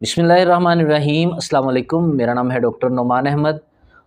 बिस्मिल्लाहिर्रहमानिर्रहीम अस्सलाम वालेकुम। मेरा नाम है डॉक्टर नुमान अहमद।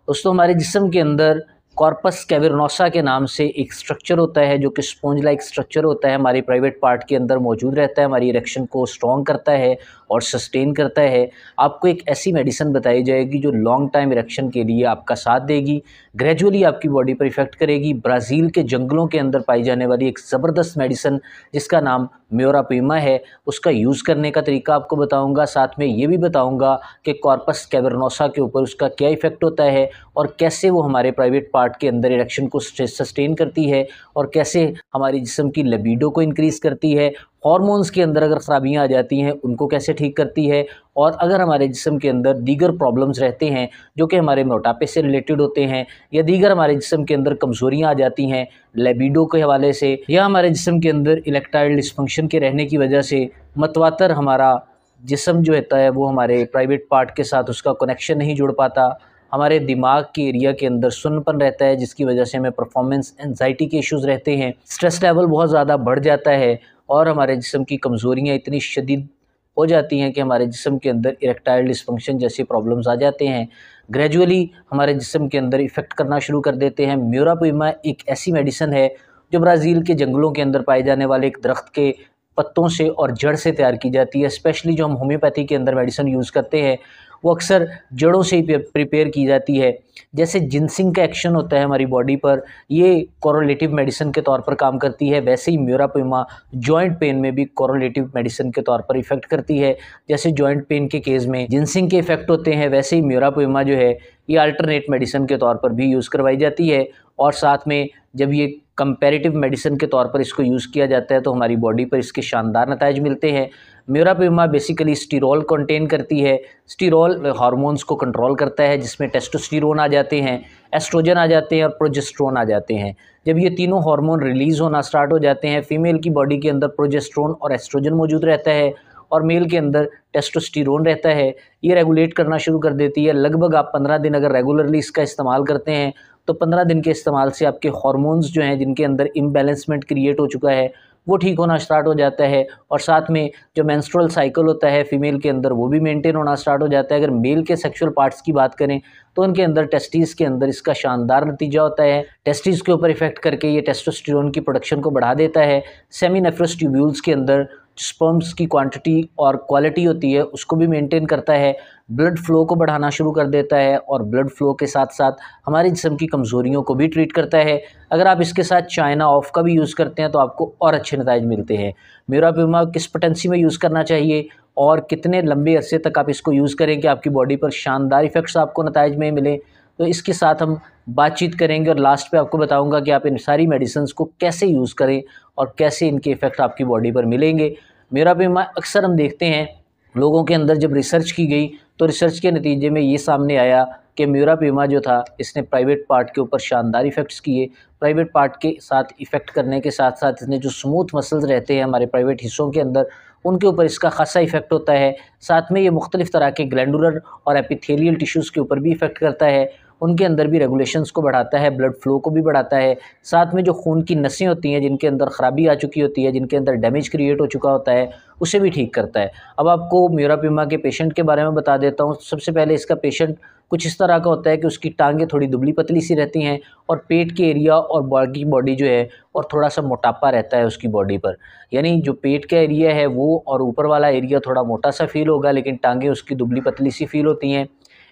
दोस्तों, हमारे जिस्म के अंदर कॉर्पस कैवर्नोसा के नाम से एक स्ट्रक्चर होता है जो कि स्पॉन्ज लाइक स्ट्रक्चर होता है, हमारी प्राइवेट पार्ट के अंदर मौजूद रहता है, हमारी इरेक्शन को स्ट्रॉन्ग करता है और सस्टेन करता है। आपको एक ऐसी मेडिसिन बताई जाएगी जो लॉन्ग टाइम इरेक्शन के लिए आपका साथ देगी, ग्रेजुअली आपकी बॉडी पर इफ़ेक्ट करेगी। ब्राज़ील के जंगलों के अंदर पाई जाने वाली एक ज़बरदस्त मेडिसिन जिसका नाम म्योरापिमा है, उसका यूज़ करने का तरीका आपको बताऊंगा। साथ में ये भी बताऊंगा कि कॉर्पस कैवर्नोसा के ऊपर उसका क्या इफ़ेक्ट होता है और कैसे वो हमारे प्राइवेट पार्ट के अंदर इरेक्शन को सस्टेन करती है और कैसे हमारी जिस्म की लिबिडो को इंक्रीज़ करती है। हॉर्मोन्स के अंदर अगर ख़राबियाँ आ जाती हैं उनको कैसे ठीक करती है, और अगर हमारे जिस्म के अंदर दीगर प्रॉब्लम्स रहते हैं जो कि हमारे मोटापे से रिलेटेड होते हैं, या दीगर हमारे जिस्म के अंदर कमज़ोरियाँ आ जाती हैं लिबिडो के हवाले से, या हमारे जिस्म के अंदर इरेक्टाइल डिस्फंक्शन के रहने की वजह से मतवातर हमारा जिस्म जो होता है वो हमारे प्राइवेट पार्ट के साथ उसका कनेक्शन नहीं जुड़ पाता, हमारे दिमाग के एरिया के अंदर सुन्नपन रहता है जिसकी वजह से हमें परफॉर्मेंस एंजाइटी के इश्यूज़ रहते हैं, स्ट्रेस लेवल बहुत ज़्यादा बढ़ जाता है और हमारे जिस्म की कमज़ोरियाँ इतनी शदीद हो जाती हैं कि हमारे जिस्म के अंदर इरेक्टाइल डिस्फंक्शन जैसी प्रॉब्लम्स आ जाते हैं। ग्रेजुअली हमारे जिस्म के अंदर इफ़ेक्ट करना शुरू कर देते हैं। म्योरापिमा एक ऐसी मेडिसिन है जो ब्राज़ील के जंगलों के अंदर पाए जाने वाले एक दरख्त के पत्तों से और जड़ से तैयार की जाती है। स्पेशली जो हम होम्योपैथी के अंदर मेडिसिन यूज़ करते हैं वो अक्सर जड़ों से ही प्रिपेयर की जाती है। जैसे जिनसिंग का एक्शन होता है हमारी बॉडी पर, ये कोरोलेटिव मेडिसिन के तौर पर काम करती है, वैसे ही म्योरापिमा जॉइंट पेन में भी कोरोलेटिव मेडिसिन के तौर पर इफ़ेक्ट करती है। जैसे जॉइंट पेन के केस में जिनसिंग के इफ़ेक्ट होते हैं, वैसे ही म्योरापिमा जो है ये अल्टरनेट मेडिसिन के तौर पर भी यूज़ करवाई जाती है। और साथ में जब ये कंपैरेटिव मेडिसिन के तौर पर इसको यूज़ किया जाता है तो हमारी बॉडी पर इसके शानदार नताइज मिलते हैं। म्योरापिमा बेसिकली स्टीरोल कंटेन करती है। स्टीरोल हार्मोन्स को कंट्रोल करता है जिसमें टेस्टोस्टेरोन आ जाते हैं, एस्ट्रोजन आ जाते हैं और प्रोजेस्टेरोन आ जाते हैं। जब ये तीनों हार्मोन रिलीज़ होना स्टार्ट हो जाते हैं, फीमेल की बॉडी के अंदर प्रोजेस्टेरोन और एस्ट्रोजन मौजूद रहता है और मेल के अंदर टेस्टोस्टेरोन रहता है। ये रेगुलेट करना शुरू कर देती है। लगभग आप 15 दिन अगर रेगुलरली इसका इस्तेमाल करते हैं तो 15 दिन के इस्तेमाल से आपके हार्मोन्स जो हैं जिनके अंदर इम्बैलेंसमेंट क्रिएट हो चुका है वो ठीक होना स्टार्ट हो जाता है। और साथ में जो मेंस्ट्रुअल साइकिल होता है फीमेल के अंदर वो भी मेंटेन होना स्टार्ट हो जाता है। अगर मेल के सेक्सुअल पार्ट्स की बात करें तो उनके अंदर टेस्टिस के अंदर इसका शानदार नतीजा होता है। टेस्टिस के ऊपर इफेक्ट करके ये टेस्टोस्टेरोन की प्रोडक्शन को बढ़ा देता है। सेमिनेफ्रस ट्यूब्यूल्स के अंदर स्पर्म्स की क्वांटिटी और क्वालिटी होती है उसको भी मेंटेन करता है। ब्लड फ्लो को बढ़ाना शुरू कर देता है और ब्लड फ्लो के साथ साथ हमारे जिस्म की कमज़ोरियों को भी ट्रीट करता है। अगर आप इसके साथ चाइना ऑफ का भी यूज़ करते हैं तो आपको और अच्छे नताइज मिलते हैं। म्योरापिमा किस पोटेंसी में यूज़ करना चाहिए और कितने लंबे अरसे तक आप इसको यूज़ करें कि आपकी बॉडी पर शानदार इफ़ेक्ट्स आपको नताइज में मिलें, तो इसके साथ हम बातचीत करेंगे और लास्ट पे आपको बताऊंगा कि आप इन सारी मेडिसिन्स को कैसे यूज़ करें और कैसे इनके इफ़ेक्ट आपकी बॉडी पर मिलेंगे। म्योरापिमा अक्सर हम देखते हैं लोगों के अंदर जब रिसर्च की गई तो रिसर्च के नतीजे में ये सामने आया कि म्योरापिमा जो था इसने प्राइवेट पार्ट के ऊपर शानदार इफ़ेक्ट्स किए। प्राइवेट पार्ट के साथ इफ़ेक्ट करने के साथ साथ इसने जो स्मूथ मसल्स रहते हैं हमारे प्राइवेट हिस्सों के अंदर उनके ऊपर इसका खासा इफ़ेक्ट होता है। साथ में ये मुख्तलिफ़ तरह के ग्लैंडुलर और एपिथेलियल टिश्यूज़ के ऊपर भी इफ़ेक्ट करता है, उनके अंदर भी रेगुलेशंस को बढ़ाता है, ब्लड फ्लो को भी बढ़ाता है। साथ में जो खून की नसें होती हैं जिनके अंदर ख़राबी आ चुकी होती है, जिनके अंदर डैमेज क्रिएट हो चुका होता है, उसे भी ठीक करता है। अब आपको म्योरापिमा के पेशेंट के बारे में बता देता हूँ। सबसे पहले इसका पेशेंट कुछ इस तरह का होता है कि उसकी टांगें थोड़ी दुबली पतली सी रहती हैं और पेट के एरिया और बॉडी जो है और थोड़ा सा मोटापा रहता है उसकी बॉडी पर, यानी जो पेट का एरिया है वो और ऊपर वाला एरिया थोड़ा मोटा सा फील होगा लेकिन टांगें उसकी दुबली पतली सी फील होती हैं।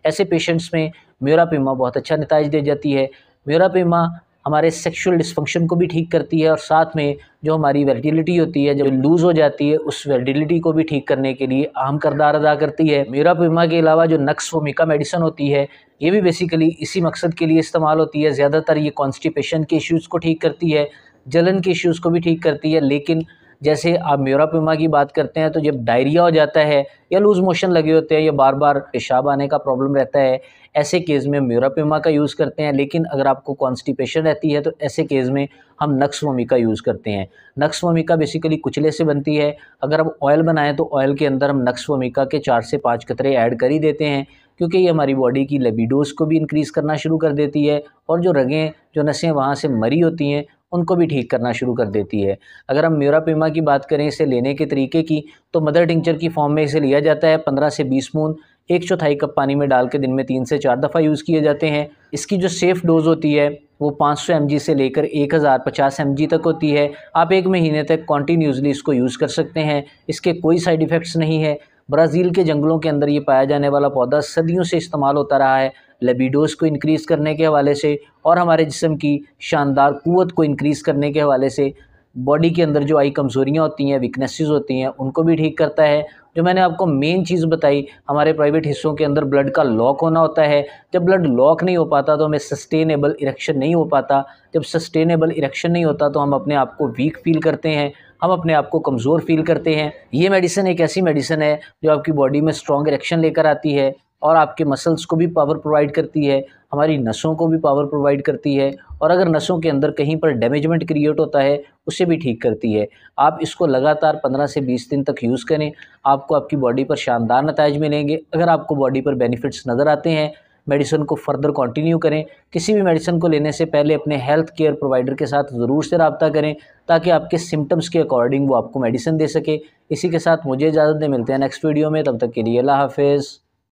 ऐसे पेशेंट्स में म्योरापिमा बहुत अच्छा नताइज दे जाती है। म्योरापिमा हमारे सेक्सुअल डिस्फंक्शन को भी ठीक करती है और साथ में जो हमारी वर्टिलिटी होती है, जब लूज़ हो जाती है, उस वर्टिलिटी को भी ठीक करने के लिए अहम किरदार अदा करती है। म्योरापिमा के अलावा जो नक्स वोमिका मेडिसिन होती है ये भी बेसिकली इसी मकसद के लिए इस्तेमाल होती है। ज़्यादातर ये कॉन्स्टिपेशन के इश्यूज़ को ठीक करती है, जलन के इश्यूज़ को भी ठीक करती है। लेकिन जैसे आप म्योरापिमा की बात करते हैं तो जब डायरिया हो जाता है या लूज़ मोशन लगे होते हैं या बार बार पेशाब आने का प्रॉब्लम रहता है, ऐसे केस में म्योरापिमा का यूज़ करते हैं। लेकिन अगर आपको कॉन्स्टिपेशन रहती है तो ऐसे केस में हम नक्स वोमिका यूज़ करते हैं। नक्स वोमिका बेसिकली कुचले से बनती है। अगर हम ऑयल बनाएं तो ऑयल के अंदर हम नक्स वोमिका के 4 से 5 कतरे ऐड कर ही देते हैं क्योंकि ये हमारी बॉडी की लिबिडोज़ को भी इंक्रीज़ करना शुरू कर देती है और जो रगें जो नसें वहाँ से मरी होती हैं उनको भी ठीक करना शुरू कर देती है। अगर हम म्यूरापिमा की बात करें इसे लेने के तरीके की, तो मदर टिंचर की फॉर्म में इसे लिया जाता है। 15 से 20 बूंद 1/4 कप पानी में डाल के दिन में 3 से 4 दफ़ा यूज़ किए जाते हैं। इसकी जो सेफ़ डोज़ होती है वो 500 mg से लेकर 1050 mg तक होती है। आप 1 महीने तक कॉन्टीन्यूसली इसको यूज़ कर सकते हैं। इसके कोई साइड इफ़ेक्ट्स नहीं है। ब्राज़ील के जंगलों के अंदर ये पाया जाने वाला पौधा सदियों से इस्तेमाल होता रहा है, लिबिडोज़ को इंक्रीज़ करने के हवाले से और हमारे जिस्म की शानदार क़ुव्वत को इंक्रीज़ करने के हवाले से। बॉडी के अंदर जो आई कमज़ोरियाँ होती हैं, वीकनेसेस होती हैं, उनको भी ठीक करता है। जो मैंने आपको मेन चीज़ बताई, हमारे प्राइवेट हिस्सों के अंदर ब्लड का लॉक होना होता है। जब ब्लड लॉक नहीं हो पाता तो हमें सस्टेनेबल इरेक्शन नहीं हो पाता। जब सस्टेनेबल इरेक्शन नहीं होता तो हम अपने आप को वीक फ़ील करते हैं, हम अपने आप को कमज़ोर फ़ील करते हैं। ये मेडिसिन एक ऐसी मेडिसिन है जो आपकी बॉडी में स्ट्रॉन्ग इरेक्शन लेकर आती है और आपके मसल्स को भी पावर प्रोवाइड करती है, हमारी नसों को भी पावर प्रोवाइड करती है और अगर नसों के अंदर कहीं पर डैमेजमेंट क्रिएट होता है उसे भी ठीक करती है। आप इसको लगातार 15 से 20 दिन तक यूज़ करें, आपको आपकी बॉडी पर शानदार नताइज मिलेंगे। अगर आपको बॉडी पर बेनिफिट्स नज़र आते हैं, मेडिसिन को फ़र्दर कंटिन्यू करें। किसी भी मेडिसिन को लेने से पहले अपने हेल्थ केयर प्रोवाइडर के साथ ज़रूर से रब्ता करें ताकि आपके सिम्टम्स के अकॉर्डिंग वो आपको मेडिसिन दे सके। इसी के साथ मुझे इजाज़त दें, मिलते हैं नेक्स्ट वीडियो में, तब तक के लिए अल्लाह हाफ़िज़।